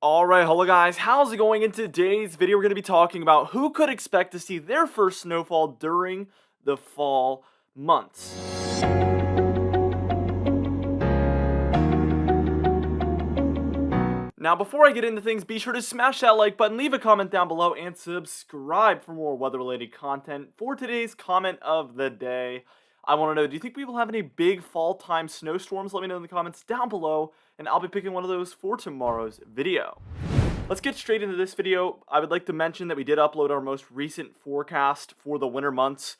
Alright, hello guys, how's it going? In today's video, we're going to be talking about who could expect to see their first snowfall during the fall months. Now, before I get into things, be sure to smash that like button, leave a comment down below, and subscribe for more weather-related content. For today's comment of the day, I want to know, do you think we will have any big fall-time snowstorms? Let me know in the comments down below, and I'll be picking one of those for tomorrow's video. Let's get straight into this video. I would like to mention that we did upload our most recent forecast for the winter months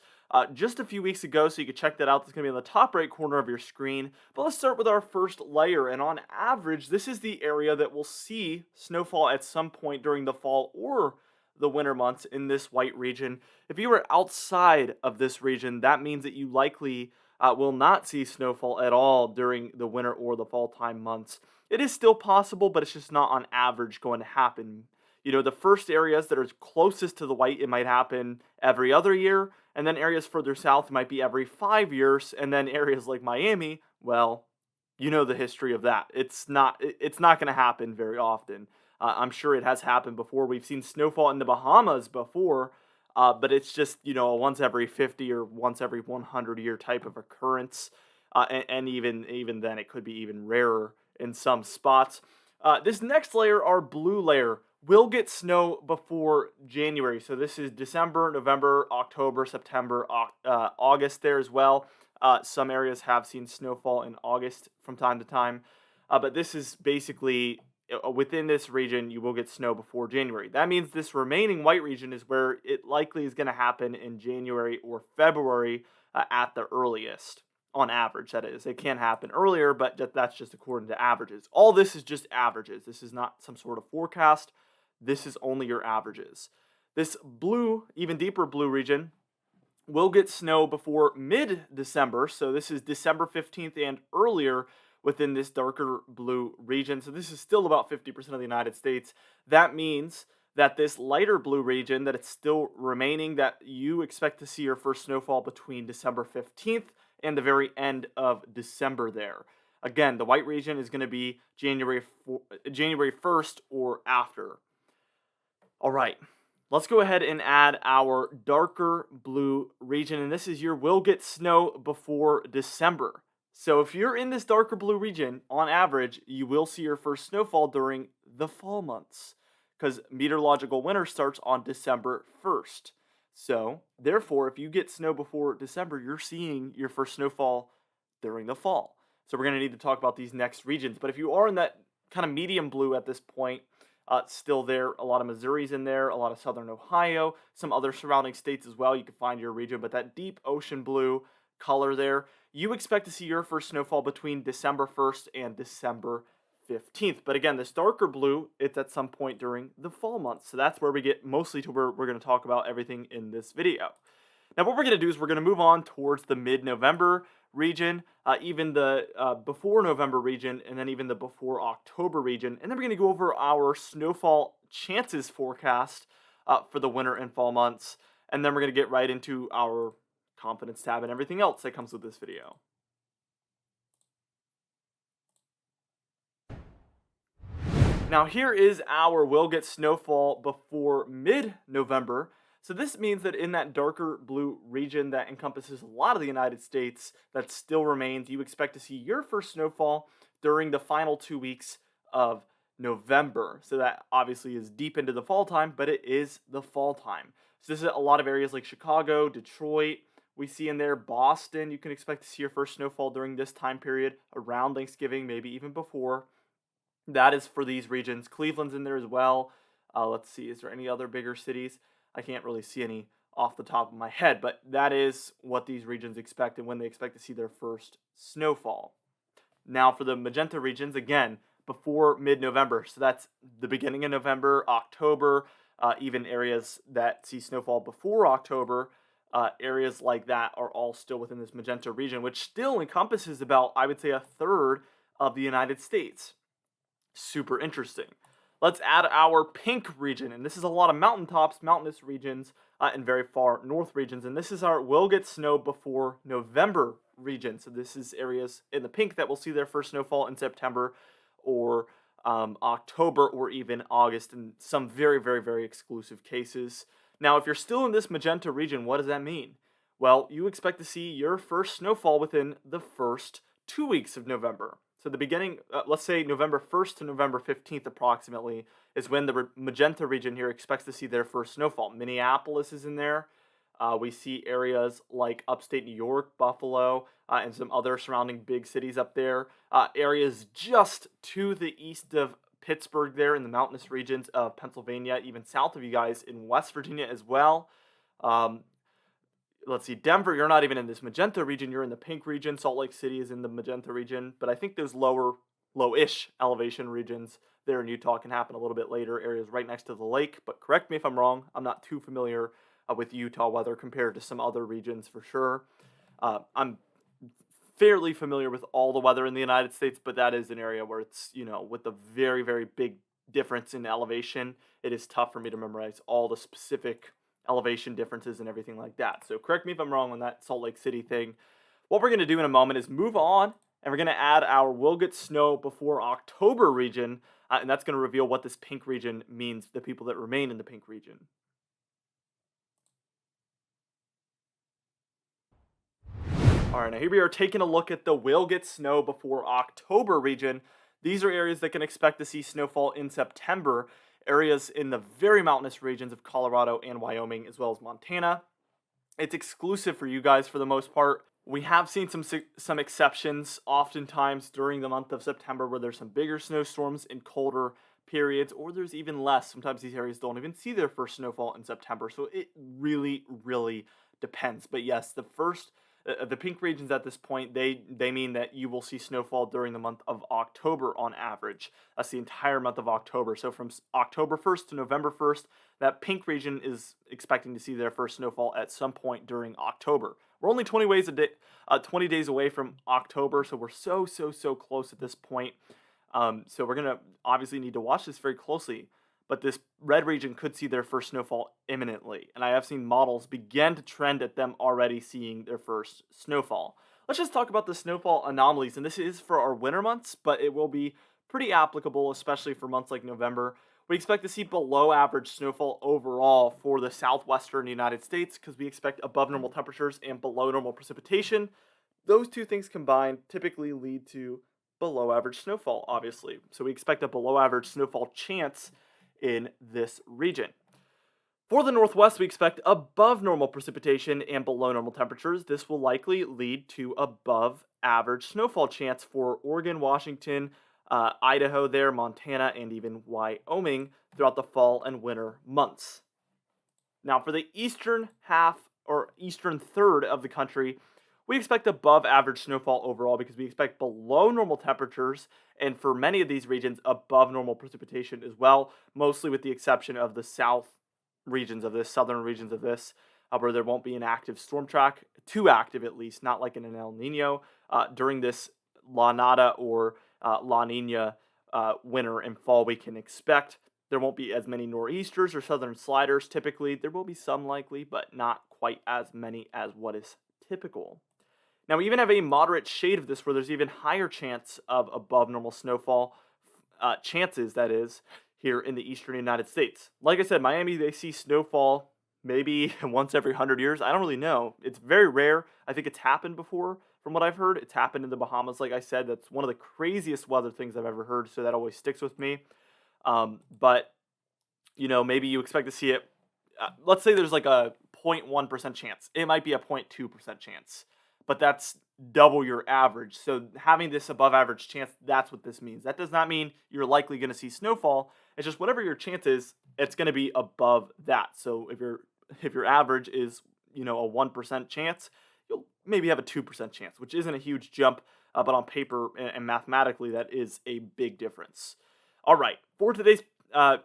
just a few weeks ago, so you can check that out. It's going to be in the top right corner of your screen. But let's start with our first layer, and on average, this is the area that will see snowfall at some point during the fall or the winter months in this white region. If you are outside of this region, that means that you likely will not see snowfall at all during the winter or the fall time months. It is still possible, but it's just not on average going to happen. You know, the first areas that are closest to the white, it might happen every other year, and then areas further south might be every 5 years, and then areas like Miami, well, you know the history of that. It's not going to happen very often. I'm sure it has happened before. We've seen snowfall in the Bahamas before, but it's just, you know, a once every 50 or once every 100-year type of occurrence, and even then it could be even rarer in some spots. This next layer, our blue layer, will get snow before January. So this is December, November, October, September, August there as well. Some areas have seen snowfall in August from time to time. But this is basically within this region, you will get snow before January. That means this remaining white region is where it likely is going to happen in January or February at the earliest. On average, that is. It can happen earlier, but that's just according to averages. All this is just averages. This is not some sort of forecast. This is only your averages. This blue, even deeper blue region, will get snow before mid-December. So this is December 15th and earlier within this darker blue region. So this is still about 50% of the United States. That means that this lighter blue region, that it's still remaining, that you expect to see your first snowfall between December 15th and the very end of December there. Again, the white region is going to be January 1st or after. All right, let's go ahead and add our darker blue region, and this is your will get snow before December. So if you're in this darker blue region, on average, you will see your first snowfall during the fall months, because meteorological winter starts on December 1st. So, therefore, if you get snow before December, you're seeing your first snowfall during the fall. So we're going to need to talk about these next regions. But if you are in that kind of medium blue at this point, still there, a lot of Missouri's in there, a lot of southern Ohio, some other surrounding states as well. You can find your region, but that deep ocean blue color there, you expect to see your first snowfall between December 1st and December 15th. But again, this darker blue, it's at some point during the fall months. So that's where we get mostly to where we're going to talk about everything in this video. Now, what we're going to do is we're going to move on towards the mid-November region, even the before November region, and then even the before October region. And then we're going to go over our snowfall chances forecast for the winter and fall months. And then we're going to get right into our confidence tab and everything else that comes with this video. Now here is our will get snowfall before mid-November. So this means that in that darker blue region that encompasses a lot of the United States that still remains, you expect to see your first snowfall during the final 2 weeks of November. So that obviously is deep into the fall time, but it is the fall time. So this is a lot of areas like Chicago, Detroit, we see in there, Boston. You can expect to see your first snowfall during this time period around Thanksgiving, maybe even before. That is for these regions. Cleveland's in there as well. Let's see, is there any other bigger cities? I can't really see any off the top of my head, but that is what these regions expect and when they expect to see their first snowfall. Now for the magenta regions, again, before mid-November. So that's the beginning of November, October, even areas that see snowfall before October. Areas like that are all still within this magenta region, which still encompasses about, I would say, a third of the United States. Super interesting. Let's add our pink region, and this is a lot of mountaintops, mountainous regions, and very far north regions, and this is our will get snow before November region. So this is areas in the pink that will see their first snowfall in September or October, or even August in some very, very, very exclusive cases. Now, if you're still in this magenta region, what does that mean? Well, you expect to see your first snowfall within the first 2 weeks of November. So the beginning, let's say November 1st to November 15th approximately, is when the magenta region here expects to see their first snowfall. Minneapolis is in there. We see areas like upstate New York, Buffalo, and some other surrounding big cities up there. Areas just to the east of Pittsburgh there in the mountainous regions of Pennsylvania, even south of you guys in West Virginia as well. Um, let's see, Denver, you're not even in this magenta region, you're in the pink region. Salt Lake City is in the magenta region, but I think those low-ish elevation regions there in Utah can happen a little bit later, areas right next to the lake, but correct me if I'm wrong, I'm not too familiar with Utah weather compared to some other regions for sure. I'm fairly familiar with all the weather in the United States, but that is an area where it's, with a very, very big difference in elevation, it is tough for me to memorize all the specific elevation differences and everything like that. So correct me if I'm wrong on that Salt Lake City thing. What we're going to do in a moment is move on, and we're going to add our will get snow before October region, and that's going to reveal what this pink region means to the people that remain in the pink region. All right, now here we are taking a look at the will get snow before October region. These are areas that can expect to see snowfall in September, areas in the very mountainous regions of Colorado and Wyoming, as well as Montana. It's exclusive for you guys for the most part. We have seen some exceptions oftentimes during the month of September where there's some bigger snowstorms in colder periods, or there's even less. Sometimes these areas don't even see their first snowfall in September, so it really, really depends. But yes, the pink regions at this point, they mean that you will see snowfall during the month of October on average. That's the entire month of October. So from October 1st to November 1st, that pink region is expecting to see their first snowfall at some point during October. We're only 20 days away from October, so we're so close at this point. So we're going to obviously need to watch this very closely. But this red region could see their first snowfall imminently, and I have seen models begin to trend at them already seeing their first snowfall. Let's just talk about the snowfall anomalies, and this is for our winter months, but it will be pretty applicable, especially for months like November. We expect to see below average snowfall overall for the southwestern United States because we expect above normal temperatures and below normal precipitation. Those two things combined typically lead to below average snowfall, obviously. So we expect a below average snowfall chance in this region. For the Northwest, we expect above normal precipitation and below normal temperatures. This will likely lead to above average snowfall chance for Oregon, Washington, Idaho there, Montana, and even Wyoming throughout the fall and winter months. Now, for the eastern half or eastern third of the country, we expect above average snowfall overall because we expect below normal temperatures, and for many of these regions, above normal precipitation as well, mostly with the exception of the southern regions of this, where there won't be an active storm track, too active at least, not like in an El Nino, during this La Nada or La Nina winter and fall we can expect. There won't be as many nor'easters or southern sliders typically. There will be some likely, but not quite as many as what is typical. Now, we even have a moderate shade of this where there's even higher chance of above normal snowfall chances, that is, here in the eastern United States. Like I said, Miami, they see snowfall maybe once every 100 years. I don't really know. It's very rare. I think it's happened before, from what I've heard. It's happened in the Bahamas, like I said. That's one of the craziest weather things I've ever heard, so that always sticks with me. But, maybe you expect to see it. Let's say there's like a 0.1% chance. It might be a 0.2% chance. But that's double your average. So having this above average chance, that's what this means. That does not mean you're likely going to see snowfall. It's just whatever your chance is, it's going to be above that. So if your average is, a 1% chance, you'll maybe have a 2% chance, which isn't a huge jump, but on paper and mathematically, that is a big difference. All right, for today's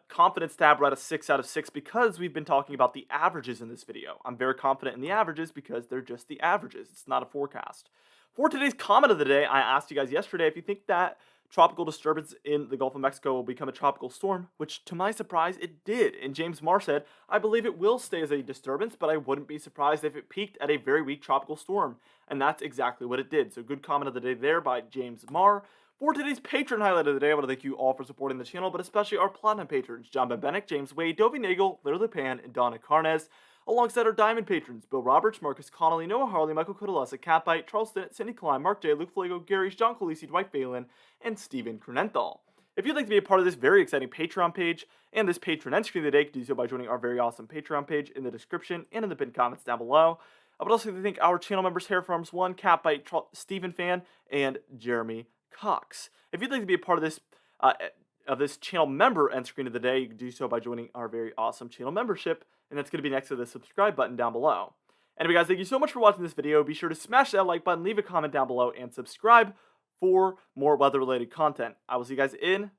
confidence tab, we're at a 6 out of 6 because we've been talking about the averages in this video. I'm very confident in the averages because they're just the averages. It's not a forecast. For today's comment of the day, I asked you guys yesterday if you think that tropical disturbance in the Gulf of Mexico will become a tropical storm, which to my surprise, it did. And James Marr said, I believe it will stay as a disturbance, but I wouldn't be surprised if it peaked at a very weak tropical storm. And that's exactly what it did. So good comment of the day there by James Marr. For today's patron highlight of the day, I want to thank you all for supporting the channel, but especially our platinum patrons, John Benbenek, James Wade, Dovey Nagel, Literally Pan, and Donna Carnes, alongside our diamond patrons, Bill Roberts, Marcus Connolly, Noah Harley, Michael Kodalesa, Catbite, Charles Stinnett, Cindy Klein, Mark J, Luke Flago, Gary, John Colisi, Dwight Phelan, and Steven Cronenthal. If you'd like to be a part of this very exciting Patreon page and this patron entry of the day, you can do so by joining our very awesome Patreon page in the description and in the pinned comments down below. I would also like to thank our channel members, Hair Farms 1, Catbite, Stephen Fan, and Jeremy Cox. If you'd like to be a part of this channel member end screen of the day, you can do so by joining our very awesome channel membership, and that's going to be next to the subscribe button down below. Anyway, guys, thank you so much for watching this video. Be sure to smash that like button, leave a comment down below, and subscribe for more weather-related content. I will see you guys in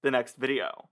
the next video.